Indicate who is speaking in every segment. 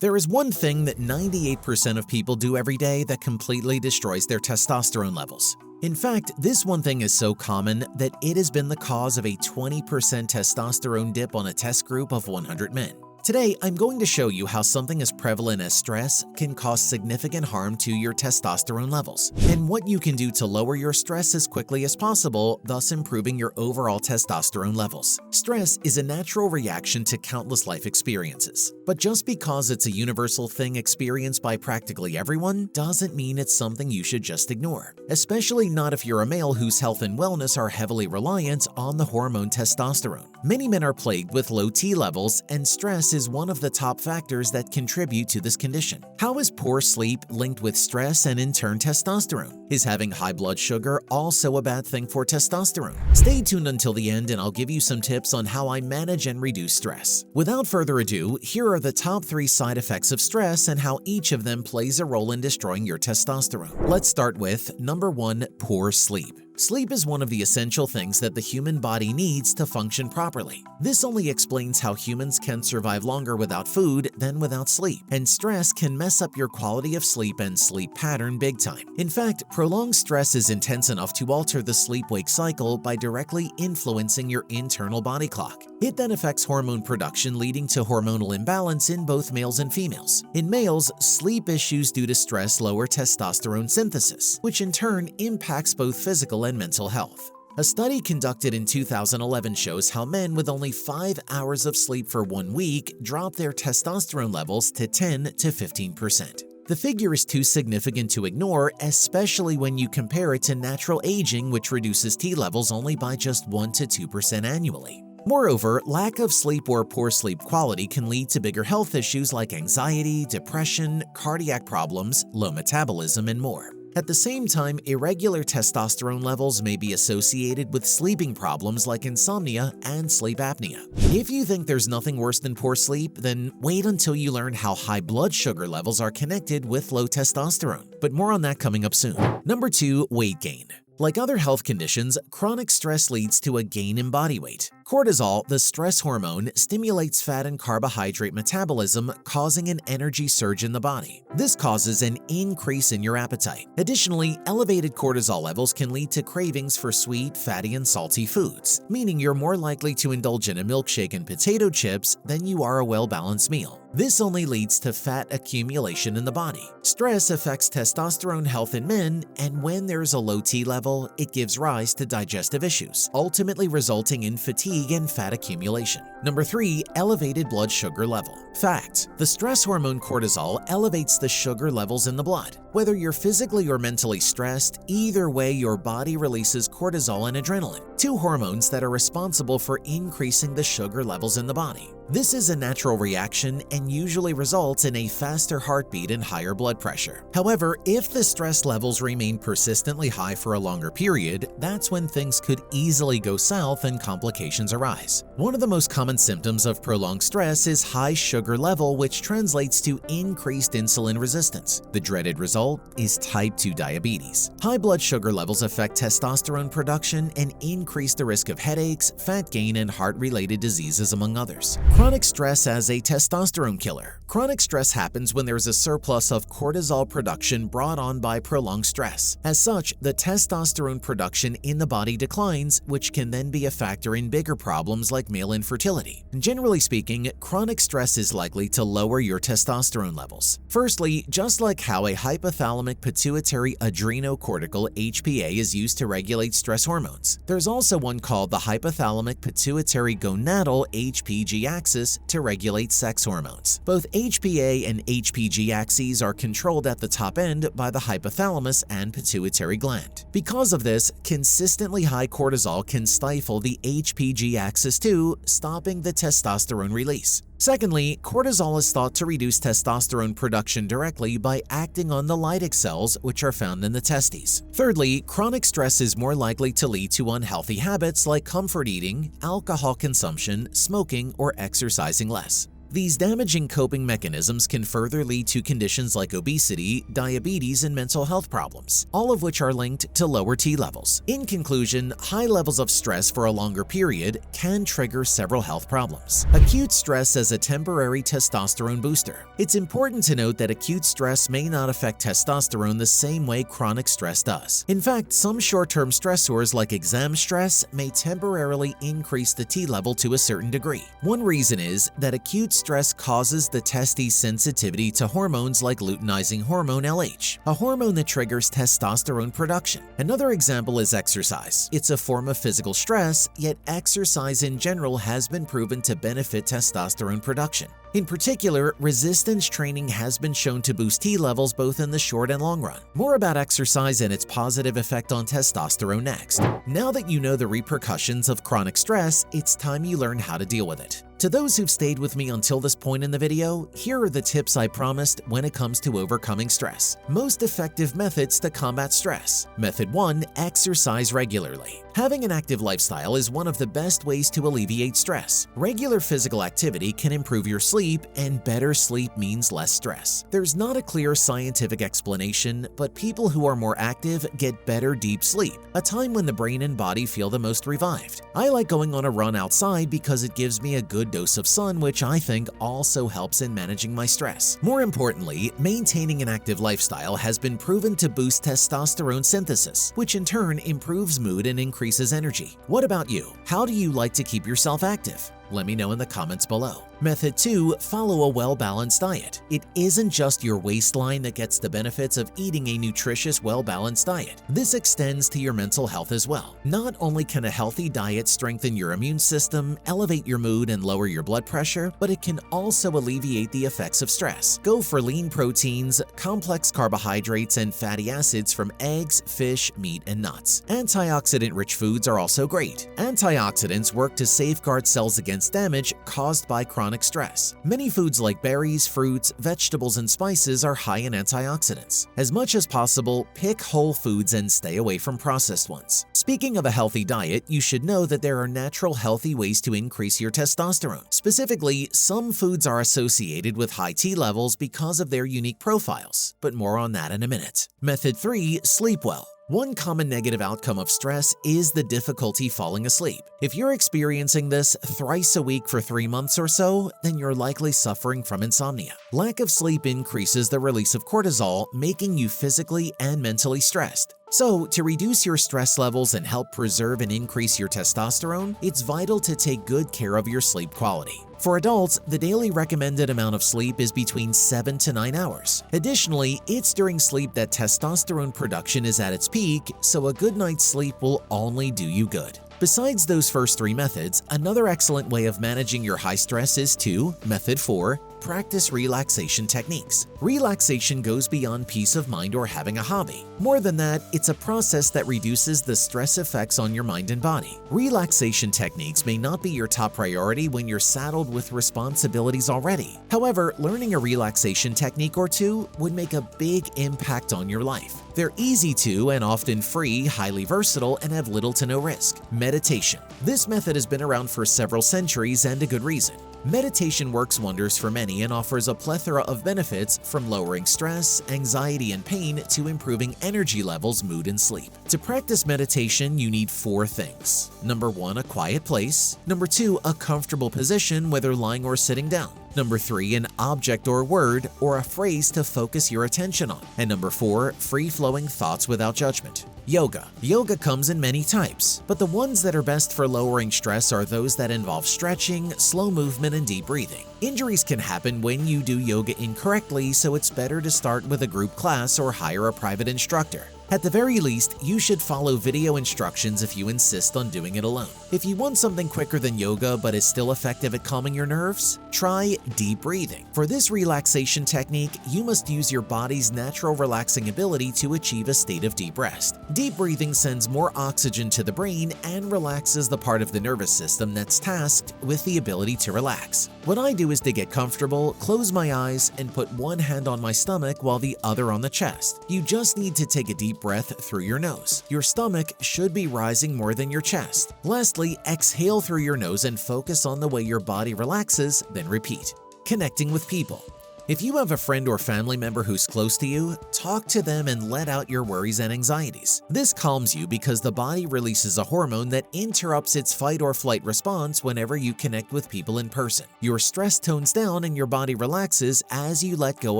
Speaker 1: There is one thing that 98% of people do every day that completely destroys their testosterone levels. In fact, this one thing is so common that it has been the cause of a 20% testosterone dip on a test group of 100 men. Today, I'm going to show you how something as prevalent as stress can cause significant harm to your testosterone levels, and what you can do to lower your stress as quickly as possible, thus improving your overall testosterone levels. Stress is a natural reaction to countless life experiences, but just because it's a universal thing experienced by practically everyone doesn't mean it's something you should just ignore, especially not if you're a male whose health and wellness are heavily reliant on the hormone testosterone. Many men are plagued with low T levels, and stress is one of the top factors that contribute to this condition. How is poor sleep linked with stress and in turn testosterone? Is having high blood sugar also a bad thing for testosterone? Stay tuned until the end and I'll give you some tips on how I manage and reduce stress. Without further ado, here are the top 3 side effects of stress and how each of them plays a role in destroying your testosterone. Let's start with number 1, poor sleep. Sleep is one of the essential things that the human body needs to function properly. This only explains how humans can survive longer without food than without sleep, and stress can mess up your quality of sleep and sleep pattern big time. In fact, prolonged stress is intense enough to alter the sleep-wake cycle by directly influencing your internal body clock. It then affects hormone production, leading to hormonal imbalance in both males and females. In males, sleep issues due to stress lower testosterone synthesis, which in turn impacts both physical and mental health. A study conducted in 2011 shows how men with only 5 hours of sleep for 1 week drop their testosterone levels to 10 to 15%. The figure is too significant to ignore, especially when you compare it to natural aging, which reduces T levels only by just 1 to 2% annually. Moreover, lack of sleep or poor sleep quality can lead to bigger health issues like anxiety, depression, cardiac problems, low metabolism, and more. At the same time, irregular testosterone levels may be associated with sleeping problems like insomnia and sleep apnea. If you think there's nothing worse than poor sleep, then wait until you learn how high blood sugar levels are connected with low testosterone. But more on that coming up soon. Number 2, weight gain. Like other health conditions, chronic stress leads to a gain in body weight. Cortisol, the stress hormone, stimulates fat and carbohydrate metabolism, causing an energy surge in the body. This causes an increase in your appetite. Additionally, elevated cortisol levels can lead to cravings for sweet, fatty, and salty foods, meaning you're more likely to indulge in a milkshake and potato chips than you are a well-balanced meal. This only leads to fat accumulation in the body. Stress affects testosterone health in men, and when there's a low T level, it gives rise to digestive issues, ultimately resulting in fatigue and fat accumulation. Number 3, elevated blood sugar level. Fact: the stress hormone cortisol elevates the sugar levels in the blood. Whether you're physically or mentally stressed, either way your body releases cortisol and adrenaline, 2 hormones that are responsible for increasing the sugar levels in the body. This is a natural reaction and usually results in a faster heartbeat and higher blood pressure. However, if the stress levels remain persistently high for a longer period, that's when things could easily go south and complications arise. One of the most common symptoms of prolonged stress is high sugar level, which translates to increased insulin resistance. The dreaded result is type 2 diabetes. High blood sugar levels affect testosterone production and increase the risk of headaches, fat gain, and heart-related diseases, among others. Chronic stress as a testosterone killer. Chronic stress happens when there's a surplus of cortisol production brought on by prolonged stress. As such, the testosterone production in the body declines, which can then be a factor in bigger problems like male infertility. Generally speaking, chronic stress is likely to lower your testosterone levels. Firstly, just like how a hypothalamic pituitary adrenocortical HPA is used to regulate stress hormones, there's also one called the hypothalamic pituitary gonadal HPG axis to regulate sex hormones. Both HPA and HPG axes are controlled at the top end by the hypothalamus and pituitary gland. Because of this, consistently high cortisol can stifle the HPG axis too, stopping the testosterone release. Secondly, cortisol is thought to reduce testosterone production directly by acting on the Leydig cells, which are found in the testes. Thirdly, chronic stress is more likely to lead to unhealthy habits like comfort eating, alcohol consumption, smoking, or exercising less. These damaging coping mechanisms can further lead to conditions like obesity, diabetes, and mental health problems, all of which are linked to lower T levels. In conclusion, high levels of stress for a longer period can trigger several health problems. Acute stress as a temporary testosterone booster. It's important to note that acute stress may not affect testosterone the same way chronic stress does. In fact, some short-term stressors like exam stress may temporarily increase the T level to a certain degree. One reason is that acute stress causes the testes sensitivity to hormones like luteinizing hormone LH, a hormone that triggers testosterone production. Another example is exercise. It's a form of physical stress, yet exercise in general has been proven to benefit testosterone production. In particular, resistance training has been shown to boost T levels both in the short and long run. More about exercise and its positive effect on testosterone next. Now that you know the repercussions of chronic stress, it's time you learn how to deal with it. To those who've stayed with me until this point in the video, here are the tips I promised when it comes to overcoming stress. Most effective methods to combat stress. Method 1. Exercise regularly. Having an active lifestyle is one of the best ways to alleviate stress. Regular physical activity can improve your sleep, and better sleep means less stress. There's not a clear scientific explanation, but people who are more active get better deep sleep, a time when the brain and body feel the most revived. I like going on a run outside because it gives me a good dose of sun, which I think also helps in managing my stress. More importantly, maintaining an active lifestyle has been proven to boost testosterone synthesis, which in turn improves mood and increases energy. What about you? How do you like to keep yourself active? Let me know in the comments below. Method 2. Follow a well-balanced diet. It isn't just your waistline that gets the benefits of eating a nutritious, well-balanced diet. This extends to your mental health as well. Not only can a healthy diet strengthen your immune system, elevate your mood, and lower your blood pressure, but it can also alleviate the effects of stress. Go for lean proteins, complex carbohydrates, and fatty acids from eggs, fish, meat, and nuts. Antioxidant-rich foods are also great. Antioxidants work to safeguard cells against damage caused by chronic stress. Many foods like berries, fruits, vegetables, and spices are high in antioxidants. As much as possible, pick whole foods and stay away from processed ones. Speaking of a healthy diet, you should know that there are natural healthy ways to increase your testosterone. Specifically, some foods are associated with high T levels because of their unique profiles, but more on that in a minute. Method 3. Sleep well. One common negative outcome of stress is the difficulty falling asleep. If you're experiencing this thrice a week for 3 months or so, then you're likely suffering from insomnia. Lack of sleep increases the release of cortisol, making you physically and mentally stressed. So, to reduce your stress levels and help preserve and increase your testosterone, it's vital to take good care of your sleep quality. For adults, the daily recommended amount of sleep is between 7 to 9 hours. Additionally, it's during sleep that testosterone production is at its peak, so a good night's sleep will only do you good. Besides those first 3 methods, another excellent way of managing your high stress is to Method 4. Practice relaxation techniques. Relaxation goes beyond peace of mind or having a hobby. More than that, it's a process that reduces the stress effects on your mind and body. Relaxation techniques may not be your top priority when you're saddled with responsibilities already. However, learning a relaxation technique or two would make a big impact on your life. They're easy to and often free, highly versatile, and have little to no risk. Meditation. This method has been around for several centuries and a good reason. Meditation works wonders for many and offers a plethora of benefits from lowering stress, anxiety, and pain to improving energy levels, mood, and sleep. To practice meditation, you need 4 things. Number 1, a quiet place. Number 2, a comfortable position, whether lying or sitting down. Number 3, an object or word or a phrase to focus your attention on. And number 4, free-flowing thoughts without judgment. Yoga. Yoga comes in many types, but the ones that are best for lowering stress are those that involve stretching, slow movement, and deep breathing. Injuries can happen when you do yoga incorrectly, so it's better to start with a group class or hire a private instructor. At the very least, you should follow video instructions if you insist on doing it alone. If you want something quicker than yoga but is still effective at calming your nerves, try deep breathing. For this relaxation technique, you must use your body's natural relaxing ability to achieve a state of deep rest. Deep breathing sends more oxygen to the brain and relaxes the part of the nervous system that's tasked with the ability to relax. What I do is to get comfortable, close my eyes, and put one hand on my stomach while the other on the chest. You just need to take a deep breath through your nose. Your stomach should be rising more than your chest. Lastly, exhale through your nose and focus on the way your body relaxes, then repeat. Connecting with people. If you have a friend or family member who's close to you, talk to them and let out your worries and anxieties. This calms you because the body releases a hormone that interrupts its fight or flight response whenever you connect with people in person. Your stress tones down and your body relaxes as you let go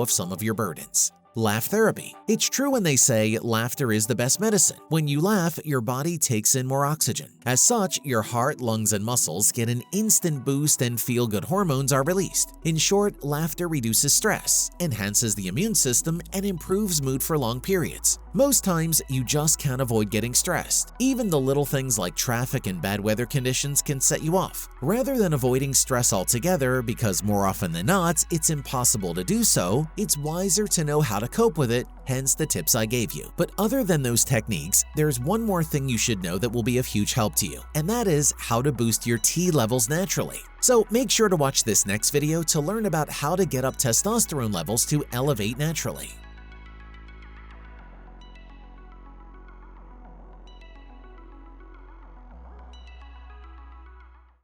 Speaker 1: of some of your burdens. Laugh therapy. It's true when they say laughter is the best medicine. When you laugh, your body takes in more oxygen. As such, your heart, lungs, and muscles get an instant boost and feel-good hormones are released. In short, laughter reduces stress, enhances the immune system, and improves mood for long periods. Most times, you just can't avoid getting stressed. Even the little things like traffic and bad weather conditions can set you off. Rather than avoiding stress altogether, because more often than not, it's impossible to do so, it's wiser to know how to cope with it, hence the tips I gave you. But other than those techniques, there's one more thing you should know that will be of huge help to you, and that is how to boost your T levels naturally. So make sure to watch this next video to learn about how to get up testosterone levels to elevate naturally.